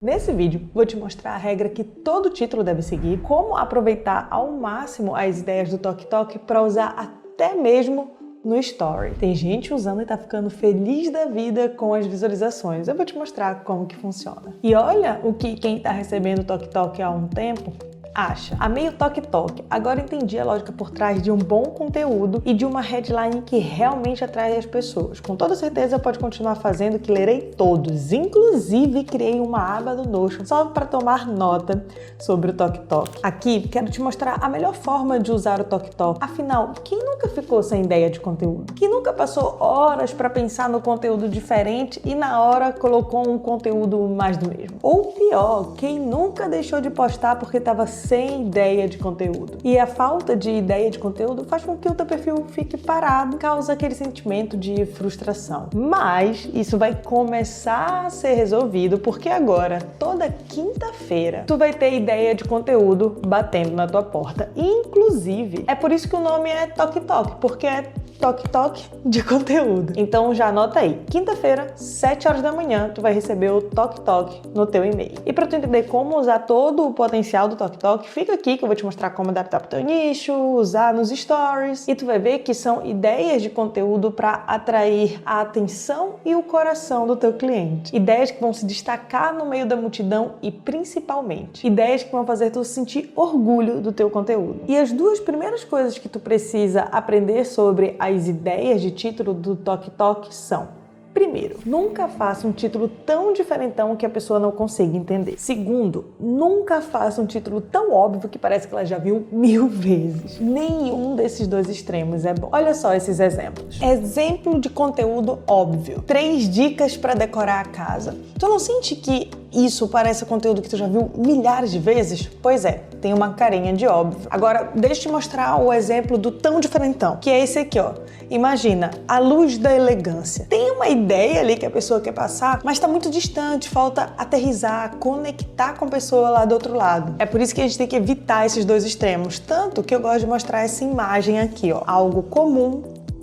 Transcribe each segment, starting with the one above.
Nesse vídeo, vou te mostrar a regra que todo título deve seguir, como aproveitar ao máximo as ideias do TokTok para usar até mesmo no Story. Tem gente usando e tá ficando feliz da vida com as visualizações. Eu vou te mostrar como que funciona. E olha o que quem tá recebendo o TokTok há um tempo acha. Amei o TokTok. Agora entendi a lógica por trás de um bom conteúdo e de uma headline que realmente atrai as pessoas. Com toda certeza pode continuar fazendo, que lerei todos. Inclusive criei uma aba do Notion só para tomar nota sobre o TokTok. Aqui quero te mostrar a melhor forma de usar o TokTok. Afinal, quem nunca ficou sem ideia de conteúdo? Quem nunca passou horas para pensar no conteúdo diferente e na hora colocou um conteúdo mais do mesmo? Ou pior, quem nunca deixou de postar porque estava sem ideia de conteúdo? E a falta de ideia de conteúdo faz com que o teu perfil fique parado, causa aquele sentimento de frustração. Mas isso vai começar a ser resolvido porque agora, toda quinta-feira, tu vai ter ideia de conteúdo batendo na tua porta. Inclusive, é por isso que o nome é TokTok, porque é TokTok de conteúdo. Então já anota aí, quinta-feira, 7 horas da manhã, tu vai receber o TokTok no teu e-mail. E para tu entender como usar todo o potencial do TokTok, fica aqui que eu vou te mostrar como adaptar para o teu nicho, usar nos stories, e tu vai ver que são ideias de conteúdo para atrair a atenção e o coração do teu cliente. Ideias que vão se destacar no meio da multidão e principalmente ideias que vão fazer tu sentir orgulho do teu conteúdo. E as duas primeiras coisas que tu precisa aprender sobre as ideias de título do TokTok são: primeiro, nunca faça um título tão diferentão que a pessoa não consiga entender. Segundo, nunca faça um título tão óbvio que parece que ela já viu 1000 vezes. Nenhum desses dois extremos é bom. Olha só esses exemplos. Exemplo de conteúdo óbvio. 3 dicas para decorar a casa. Tu não sente que isso parece conteúdo que tu já viu milhares de vezes? Pois é, tem uma carinha de óbvio. Agora, deixa eu te mostrar o exemplo do tão diferentão, que é esse aqui, ó. Imagina, a luz da elegância. Tem uma ideia ali que a pessoa quer passar, mas está muito distante, falta aterrissar, conectar com a pessoa lá do outro lado. É por isso que a gente tem que evitar esses dois extremos, tanto que eu gosto de mostrar essa imagem aqui, ó. Algo comum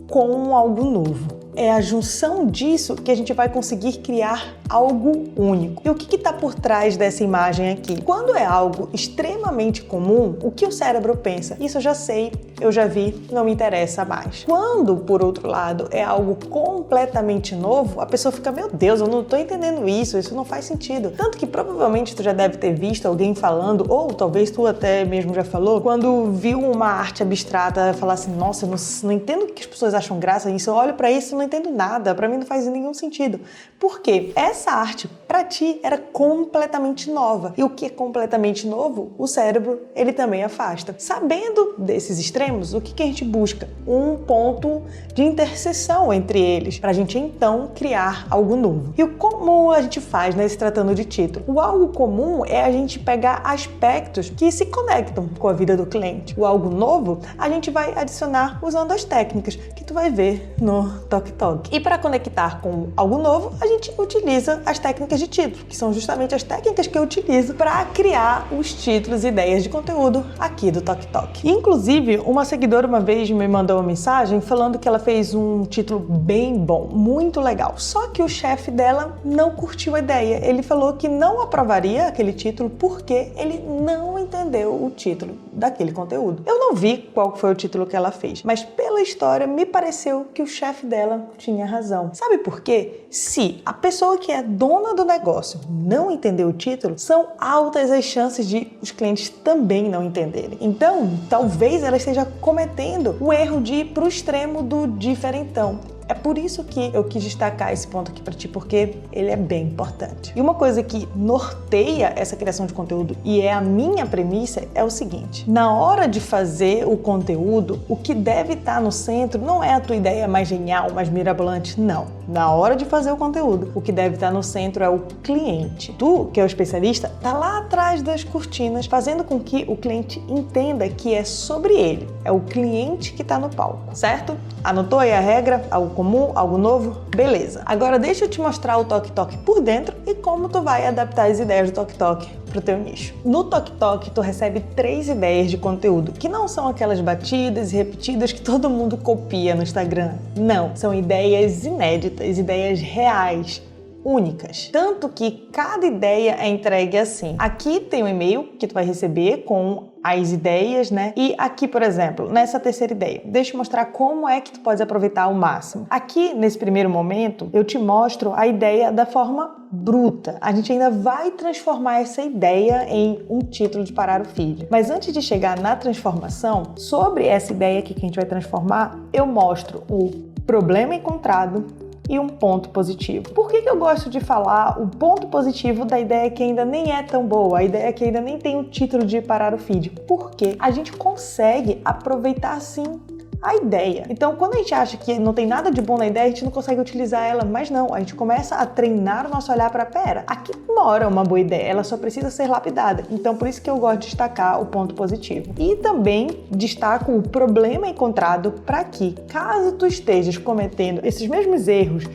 com algo novo. É a junção disso que a gente vai conseguir criar algo único. E o que está por trás dessa imagem aqui? Quando é algo extremamente comum, o que o cérebro pensa? Isso eu já sei, eu já vi, não me interessa mais. Quando, por outro lado, é algo completamente novo, a pessoa fica, meu Deus, eu não estou entendendo isso não faz sentido. Tanto que provavelmente tu já deve ter visto alguém falando, ou talvez tu até mesmo já falou, quando viu uma arte abstrata, falar assim, nossa, eu não entendo o que as pessoas acham graça nisso, eu olho para isso e não entendo nada, para mim não faz nenhum sentido. Por quê? Essa arte, para ti, era completamente nova. E o que é completamente novo, o cérebro, ele também afasta. Sabendo desses extremos, o que a gente busca? Um ponto de interseção entre eles, para a gente então criar algo novo. E como a gente faz, né, se tratando de título? O algo comum é a gente pegar aspectos que se conectam com a vida do cliente. O algo novo, a gente vai adicionar usando as técnicas que tu vai ver no TokTok. E para conectar com algo novo, a gente utiliza as técnicas de título, que são justamente as técnicas que eu utilizo para criar os títulos e ideias de conteúdo aqui do TokTok. Inclusive, uma seguidora uma vez me mandou uma mensagem falando que ela fez um título bem bom, muito legal. Só que o chefe dela não curtiu a ideia. Ele falou que não aprovaria aquele título porque ele não entendeu o título daquele conteúdo. Eu não vi qual foi o título que ela fez, mas pela história me pareceu que o chefe dela tinha razão. Sabe por quê? Se a pessoa que é dona do negócio não entender o título, são altas as chances de os clientes também não entenderem. Então, talvez ela esteja cometendo o erro de ir para o extremo do diferentão. É por isso que eu quis destacar esse ponto aqui para ti, porque ele é bem importante. E uma coisa que norteia essa criação de conteúdo, e é a minha premissa, é o seguinte: na hora de fazer o conteúdo, o que deve estar no centro não é a tua ideia mais genial, mais mirabolante, não. Na hora de fazer o conteúdo, o que deve estar no centro é o cliente. Tu, que é o especialista, tá lá atrás das cortinas, fazendo com que o cliente entenda que é sobre ele, é o cliente que está no palco, certo? Anotou aí a regra? Algo comum, algo novo? Beleza. Agora deixa eu te mostrar o TokTok por dentro e como tu vai adaptar as ideias do TokTok para o teu nicho. No TokTok, tu recebe 3 ideias de conteúdo, que não são aquelas batidas e repetidas que todo mundo copia no Instagram. Não, são ideias inéditas, ideias reais, únicas. Tanto que cada ideia é entregue assim. Aqui tem um e-mail que tu vai receber com as ideias, né? E aqui, por exemplo, nessa terceira ideia, deixa eu mostrar como é que tu pode aproveitar ao máximo. Aqui, nesse primeiro momento, eu te mostro a ideia da forma bruta. A gente ainda vai transformar essa ideia em um título de parar o feed. Mas antes de chegar na transformação, sobre essa ideia aqui que a gente vai transformar, eu mostro o problema encontrado e um ponto positivo. Por que eu gosto de falar o ponto positivo da ideia que ainda nem é tão boa, a ideia que ainda nem tem o título de parar o feed? Porque a gente consegue aproveitar sim a ideia. Então, quando a gente acha que não tem nada de bom na ideia, a gente não consegue utilizar ela, mas não, a gente começa a treinar o nosso olhar para pera. Aqui mora uma boa ideia, ela só precisa ser lapidada. Então, por isso que eu gosto de destacar o ponto positivo. E também destaco o problema encontrado para que, caso tu estejas cometendo esses mesmos erros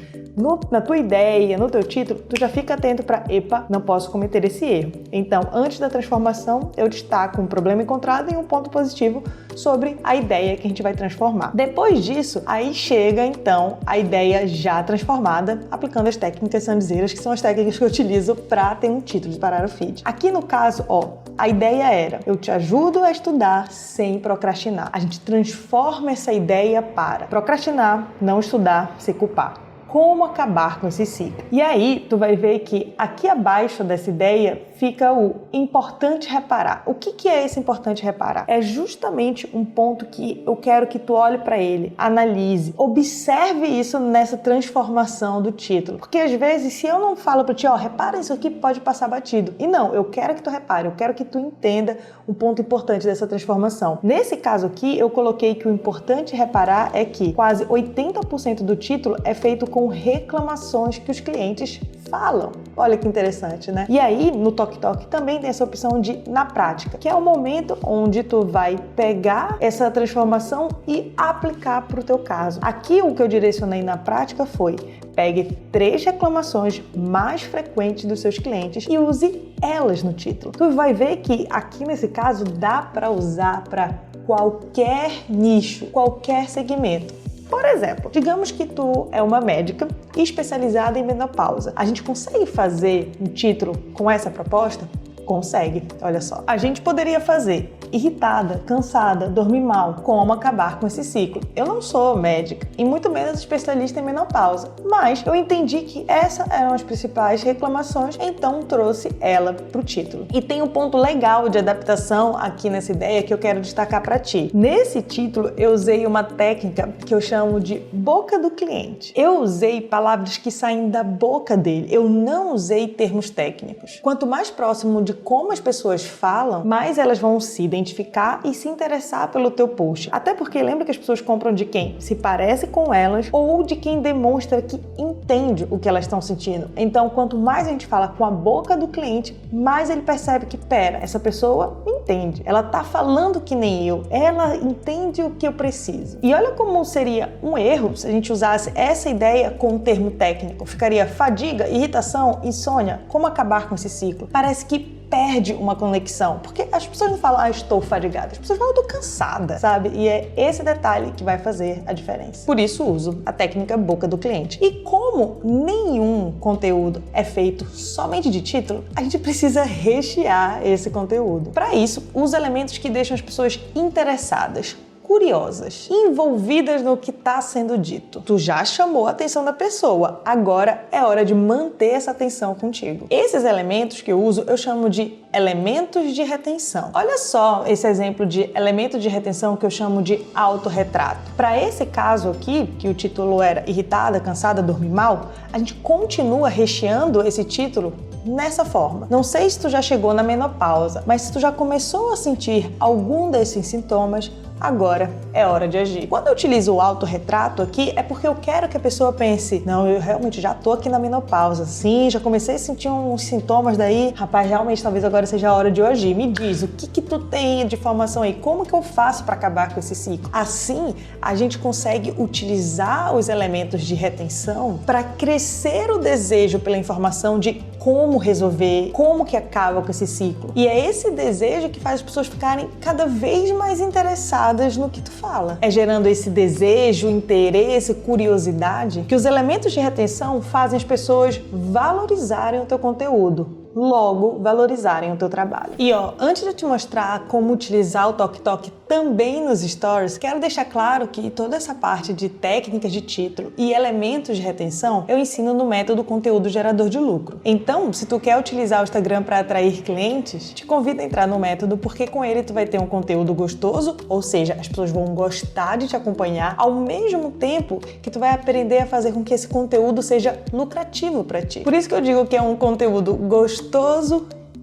na tua ideia, no teu título, tu já fica atento para, epa, não posso cometer esse erro. Então, antes da transformação, eu destaco um problema encontrado e um ponto positivo sobre a ideia que a gente vai transformar. Depois disso, aí chega então a ideia já transformada, aplicando as técnicas sandizeiras, que são as técnicas que eu utilizo para ter um título de parar o feed. Aqui no caso, a ideia era: eu te ajudo a estudar sem procrastinar. A gente transforma essa ideia para procrastinar, não estudar, se culpar. Como acabar com esse ciclo. E aí, tu vai ver que aqui abaixo dessa ideia fica o importante reparar. O que é esse importante reparar? É justamente um ponto que eu quero que tu olhe para ele, analise, observe isso nessa transformação do título. Porque às vezes, se eu não falo para ti, repara isso aqui, pode passar batido. E não, eu quero que tu repare, eu quero que tu entenda um ponto importante dessa transformação. Nesse caso aqui, eu coloquei que o importante reparar é que quase 80% do título é feito com reclamações que os clientes falam. Olha que interessante, né? E aí, no Tok Tok também tem essa opção de na prática, que é o momento onde tu vai pegar essa transformação e aplicar para o teu caso. Aqui, o que eu direcionei na prática foi: pegue 3 reclamações mais frequentes dos seus clientes e use elas no título. Tu vai ver que aqui nesse caso dá para usar para qualquer nicho, qualquer segmento. Por exemplo, digamos que tu é uma médica especializada em menopausa. A gente consegue fazer um título com essa proposta? Consegue, olha só. A gente poderia fazer: irritada, cansada, dormir mal, como acabar com esse ciclo. Eu não sou médica e muito menos especialista em menopausa, mas eu entendi que essas eram as principais reclamações, então trouxe ela para o título. E tem um ponto legal de adaptação aqui nessa ideia que eu quero destacar para ti. Nesse título eu usei uma técnica que eu chamo de boca do cliente. Eu usei palavras que saem da boca dele, eu não usei termos técnicos. Quanto mais próximo de como as pessoas falam, mais elas vão se identificar e se interessar pelo teu post. Até porque lembra que as pessoas compram de quem se parece com elas ou de quem demonstra que entende o que elas estão sentindo. Então, quanto mais a gente fala com a boca do cliente, mais ele percebe que, pera, essa pessoa me entende. Ela tá falando que nem eu. Ela entende o que eu preciso. E olha como seria um erro se a gente usasse essa ideia com um termo técnico. Ficaria fadiga, irritação, insônia. Como acabar com esse ciclo? Parece que perde uma conexão, porque as pessoas não falam, estou fadigada, as pessoas falam, estou cansada, sabe? E é esse detalhe que vai fazer a diferença. Por isso uso a técnica boca do cliente. E como nenhum conteúdo é feito somente de título, a gente precisa rechear esse conteúdo. Para isso, usa elementos que deixam as pessoas interessadas, curiosas, envolvidas no que está sendo dito. Tu já chamou a atenção da pessoa, agora é hora de manter essa atenção contigo. Esses elementos que eu uso, eu chamo de elementos de retenção. Olha só esse exemplo de elemento de retenção que eu chamo de autorretrato. Para esse caso aqui, que o título era irritada, cansada, dormir mal, a gente continua recheando esse título nessa forma. Não sei se tu já chegou na menopausa, mas se tu já começou a sentir algum desses sintomas, agora é hora de agir. Quando eu utilizo o autorretrato aqui, é porque eu quero que a pessoa pense, não, eu realmente já tô aqui na menopausa, sim, já comecei a sentir uns sintomas daí, rapaz, realmente talvez agora seja a hora de eu agir. Me diz, o que tu tem de informação aí? Como que eu faço para acabar com esse ciclo? Assim, a gente consegue utilizar os elementos de retenção para crescer o desejo pela informação de como resolver, como que acaba com esse ciclo. E é esse desejo que faz as pessoas ficarem cada vez mais interessadas no que tu fala. É gerando esse desejo, interesse, curiosidade, que os elementos de retenção fazem as pessoas valorizarem o teu conteúdo. Logo, valorizarem o teu trabalho. E antes de eu te mostrar como utilizar o TokTok também nos stories, quero deixar claro que toda essa parte de técnicas de título e elementos de retenção eu ensino no método Conteúdo Gerador de Lucro. Então, se tu quer utilizar o Instagram para atrair clientes, te convido a entrar no método, porque com ele tu vai ter um conteúdo gostoso, ou seja, as pessoas vão gostar de te acompanhar, ao mesmo tempo que tu vai aprender a fazer com que esse conteúdo seja lucrativo para ti. Por isso que eu digo que é um conteúdo gostoso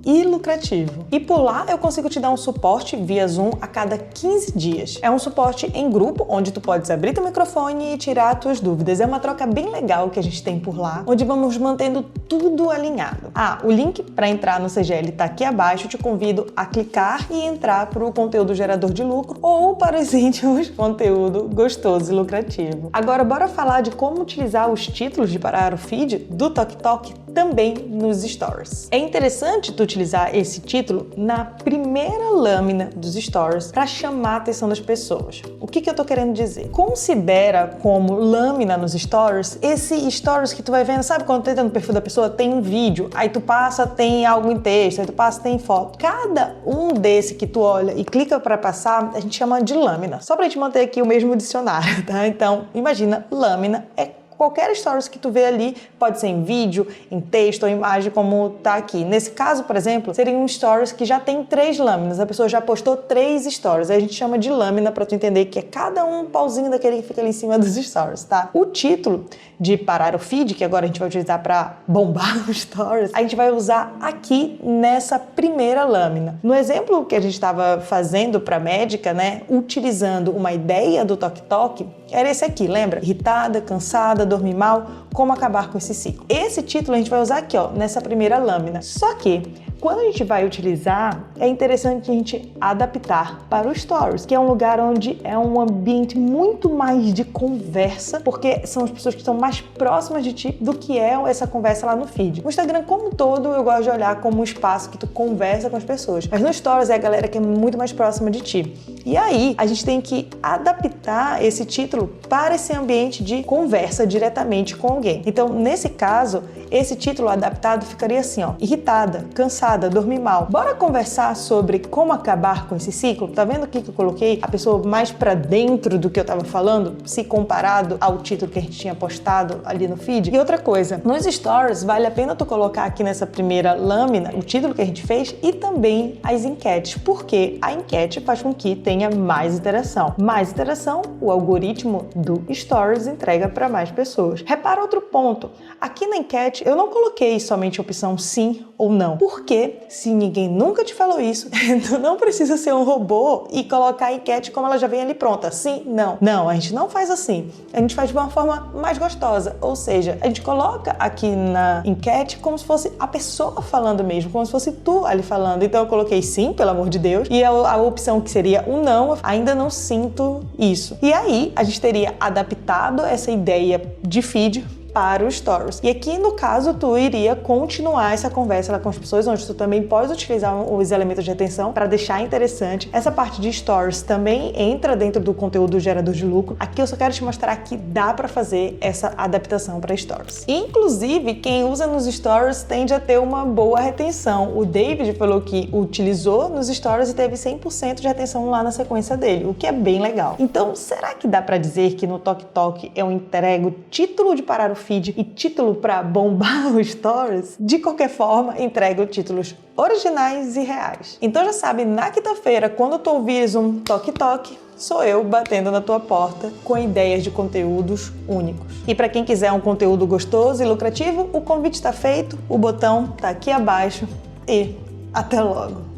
e lucrativo. E por lá eu consigo te dar um suporte via Zoom a cada 15 dias. É um suporte em grupo, onde tu podes abrir teu microfone e tirar tuas dúvidas. É uma troca bem legal que a gente tem por lá, onde vamos mantendo tudo alinhado. O link para entrar no CGL tá aqui abaixo. Eu te convido a clicar e entrar para o conteúdo gerador de lucro ou para os íntimos, conteúdo gostoso e lucrativo. Agora bora falar de como utilizar os títulos de parar o feed do TokTok também nos stories. É interessante tu utilizar esse título na primeira lâmina dos stories para chamar a atenção das pessoas. O que eu tô querendo dizer? Considera como lâmina nos stories esse stories que tu vai vendo, sabe quando tu entra no perfil da pessoa, tem um vídeo, aí tu passa, tem algo em texto, aí tu passa, tem foto. Cada um desse que tu olha e clica para passar, a gente chama de lâmina. Só pra gente manter aqui o mesmo dicionário, tá? Então, imagina, lâmina é qualquer stories que tu vê ali, pode ser em vídeo, em texto ou imagem, como tá aqui. Nesse caso, por exemplo, seria um stories que já tem 3 lâminas. A pessoa já postou 3 stories. Aí a gente chama de lâmina para tu entender que é cada um pauzinho daquele que fica ali em cima dos stories, tá? O título de parar o feed, que agora a gente vai utilizar para bombar os stories, a gente vai usar aqui nessa primeira lâmina. No exemplo que a gente estava fazendo para médica, né, utilizando uma ideia do TokTok, era esse aqui, lembra? Irritada, cansada, dormir mal, como acabar com esse ciclo. Esse título a gente vai usar aqui, nessa primeira lâmina. Só que quando a gente vai utilizar, é interessante a gente adaptar para o Stories, que é um lugar onde é um ambiente muito mais de conversa, porque são as pessoas que estão mais próximas de ti do que é essa conversa lá no feed. O Instagram como um todo, eu gosto de olhar como um espaço que tu conversa com as pessoas, mas no Stories é a galera que é muito mais próxima de ti. E aí, a gente tem que adaptar esse título para esse ambiente de conversa diretamente com alguém. Então, nesse caso, esse título adaptado ficaria assim, irritada, cansada, dormir mal. Bora conversar sobre como acabar com esse ciclo? Tá vendo o que eu coloquei? A pessoa mais pra dentro do que eu tava falando, se comparado ao título que a gente tinha postado ali no feed. E outra coisa, nos stories vale a pena tu colocar aqui nessa primeira lâmina o título que a gente fez e também as enquetes, porque a enquete faz com que tenha mais interação. Mais interação, o algoritmo do stories entrega para mais pessoas. Repara outro ponto. Aqui na enquete eu não coloquei somente a opção sim ou não. Porque se ninguém nunca te falou isso, tu não precisa ser um robô e colocar a enquete como ela já vem ali pronta. Sim, não. Não, a gente não faz assim. A gente faz de uma forma mais gostosa. Ou seja, a gente coloca aqui na enquete como se fosse a pessoa falando mesmo, como se fosse tu ali falando. Então eu coloquei sim, pelo amor de Deus. E a opção que seria um não, ainda não sinto isso. E aí, a gente teria adaptado essa ideia de feed para os stories. E aqui, no caso, tu iria continuar essa conversa lá com as pessoas, onde tu também pode utilizar os elementos de retenção para deixar interessante. Essa parte de stories também entra dentro do conteúdo gerador de lucro. Aqui eu só quero te mostrar que dá para fazer essa adaptação para stories. Inclusive, quem usa nos stories tende a ter uma boa retenção. O David falou que utilizou nos stories e teve 100% de retenção lá na sequência dele, o que é bem legal. Então, será que dá para dizer que no TokTok eu entrego título de parar o feed e título para bombar os stories? De qualquer forma, entrego títulos originais e reais. Então já sabe, na quinta-feira, quando tu ouvires um TokTok, sou eu batendo na tua porta com ideias de conteúdos únicos. E para quem quiser um conteúdo gostoso e lucrativo, o convite está feito, o botão está aqui abaixo e até logo!